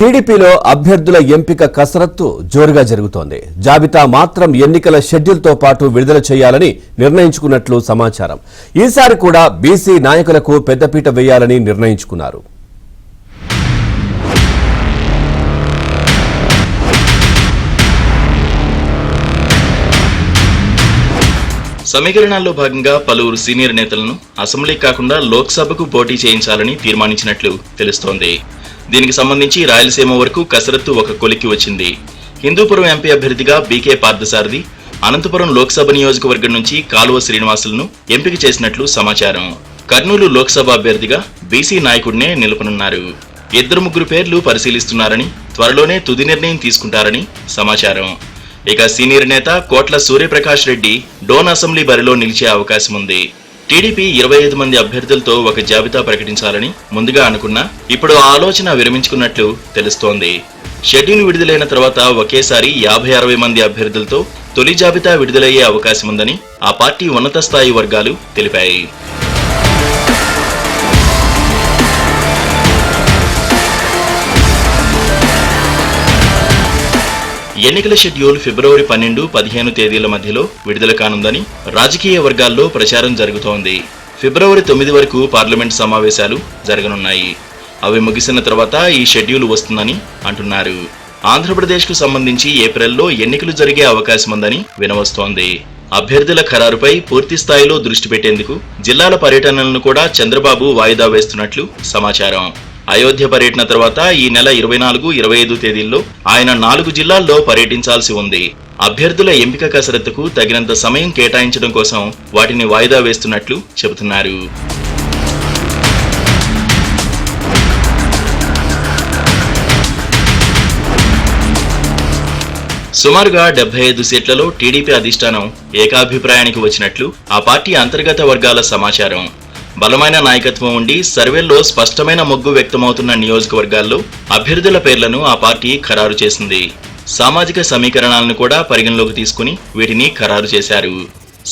టీడీపీలో అభ్యర్థుల ఎంపిక కసరత్తు జోరుగా జరుగుతోంది. జాబితా మాత్రం ఎన్నికల షెడ్యూల్తో పాటు విడుదల చేయాలని నిర్ణయించుకున్నట్లు సమాచారం. ఈసారి కూడా బీసీ నాయకులకు పెద్దపీట వేయాలని నిర్ణయించుకున్నారు. సమీకరణాల్లో భాగంగా పలువురు సీనియర్ నేతలను అసెంబ్లీ కాకుండా లోక్సభకు పోటీ చేయించాలని తీర్మానించినట్లు తెలుస్తోంది. దీనికి సంబంధించి రాయలసీమ వరకు కసరత్తు ఒక కొలిక్కి వచ్చింది. హిందూపురం ఎంపీ అభ్యర్థిగా బీకే పార్థసారథి, అనంతపురం లోక్సభ నియోజకవర్గం నుంచి కాలువ శ్రీనివాసులను ఎంపిక చేసినట్లు సమాచారం. కర్నూలు లోక్సభ అభ్యర్థిగా బీసీ నాయకుడినే నిలుపనున్నారు. 2-3 పేర్లు పరిశీలిస్తున్నారని, త్వరలోనే తుది నిర్ణయం తీసుకుంటారని సమాచారం. ఇక సీనియర్ నేత కోట్ల సూర్యప్రకాష్ రెడ్డి డోన్ అసెంబ్లీ బరిలో నిలిచే అవకాశం ఉంది. టీడీపీ 25 మంది అభ్యర్థులతో ఒక జాబితా ప్రకటించాలని ముందుగా అనుకున్నా ఇప్పుడు ఆ ఆలోచన విరమించుకున్నట్లు తెలుస్తోంది. షెడ్యూల్ విడుదలైన తర్వాత ఒకేసారి 50-60 మంది అభ్యర్థులతో తొలి జాబితా విడుదలయ్యే అవకాశం ఉందని ఆ పార్టీ ఉన్నత స్థాయి వర్గాలు తెలిపాయి. ఎన్నికల షెడ్యూల్ ఫిబ్రవరి 12-15 తేదీల మధ్యలో విడుదల కానుందని రాజకీయ వర్గాల్లో ప్రచారం జరుగుతోంది. ఫిబ్రవరి 9 వరకు పార్లమెంట్ సమావేశాలు జరగనున్నాయి. అవి ముగిసిన తర్వాత ఈ షెడ్యూల్ వస్తుందని అంటున్నారు. ఆంధ్రప్రదేశ్కు సంబంధించి ఏప్రిల్లో ఎన్నికలు జరిగే అవకాశం ఉందని వినవస్తోంది. అభ్యర్థుల ఖరారుపై పూర్తి స్థాయిలో దృష్టి పెట్టేందుకు జిల్లాల పర్యటనలను కూడా చంద్రబాబు వాయిదా వేస్తున్నట్లు సమాచారం. అయోధ్య పర్యటన తర్వాత ఈ నెల 24-25 తేదీల్లో ఆయన 4 జిల్లాల్లో పర్యటించాల్సి ఉంది. అభ్యర్థుల ఎంపిక కసరత్తుకు తగినంత సమయం కేటాయించడం కోసం వాటిని వాయిదా వేస్తున్నట్లు చెబుతున్నారు. సుమారుగా 75 సీట్లలో టీడీపీ అధిష్టానం ఏకాభిప్రాయానికి వచ్చినట్లు ఆ పార్టీ అంతర్గత వర్గాల సమాచారం. బలమైన నాయకత్వం ఉండి సర్వేల్లో స్పష్టమైన మొగ్గు వ్యక్తమవుతున్న నియోజకవర్గాల్లో అభ్యర్థుల పేర్లను ఆ పార్టీ ఖరారు చేసింది. సామాజిక సమీకరణాలను కూడా పరిగణలోకి తీసుకుని వీటిని ఖరారు చేశారు.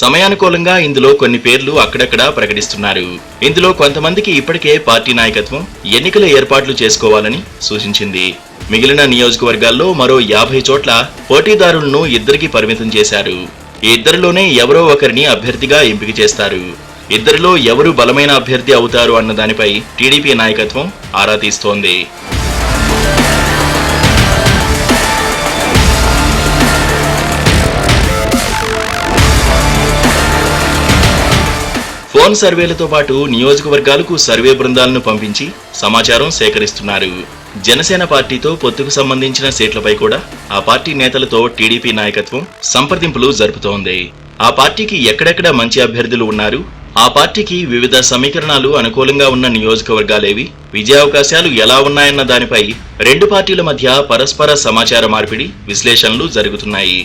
సమయానుకూలంగా ఇందులో కొన్ని పేర్లు అక్కడక్కడా ప్రకటిస్తున్నారు. ఇందులో కొంతమందికి ఇప్పటికే పార్టీ నాయకత్వం ఎన్నికల ఏర్పాట్లు చేసుకోవాలని సూచించింది. మిగిలిన నియోజకవర్గాల్లో మరో 50 చోట్ల పోటీదారులను 2కి పరిమితం చేశారు. ఈ 2లోనే ఎవరో ఒకరిని అభ్యర్థిగా ఎంపిక చేస్తారు. 2లో ఎవరు బలమైన అభ్యర్థి అవుతారు అన్న దానిపై టీడీపీ నాయకత్వం ఆరా తీస్తోంది. ఫోన్ సర్వేలతో పాటు నియోజకవర్గాలకు సర్వే బృందాలను పంపించి సమాచారం సేకరిస్తున్నారు. జనసేన పార్టీతో పొత్తుకు సంబంధించిన సీట్లపై కూడా ఆ పార్టీ నేతలతో టీడీపీ నాయకత్వం సంప్రదింపులు జరుపుతోంది. ఆ పార్టీకి ఎక్కడెక్కడ మంచి అభ్యర్థులు ఉన్నారు, ఆ పార్టీకి వివిధ సమీకరణాలు అనుకూలంగా ఉన్న నియోజకవర్గాలేవి, విజయావకాశాలు ఎలా ఉన్నాయన్న దానిపై 2 పార్టీల మధ్య పరస్పర సమాచార మార్పిడి, విశ్లేషణలు జరుగుతున్నాయి.